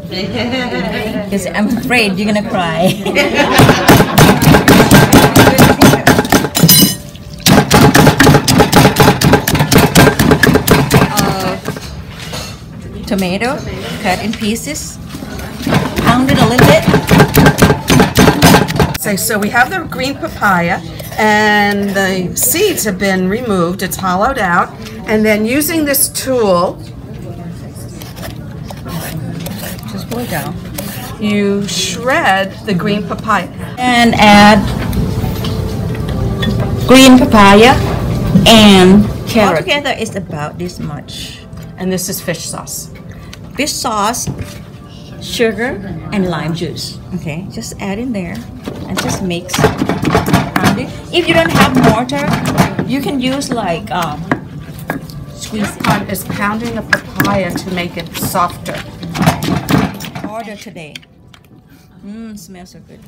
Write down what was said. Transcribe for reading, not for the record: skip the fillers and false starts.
Because I'm afraid you're gonna cry. Tomato cut in pieces, pounded a little bit. So we have the green papaya, and the seeds have been removed. It's hollowed out, and then using this tool, Just pull it down. you shred the green papaya. And add green papaya and carrot. Altogether it's about this much. And this is fish sauce. Fish sauce, sugar, and lime juice. Okay, just add in there and just mix. Pound it. If you don't have mortar, you can use like squeeze This part is pounding the papaya to make it softer. Order today. Smells so good.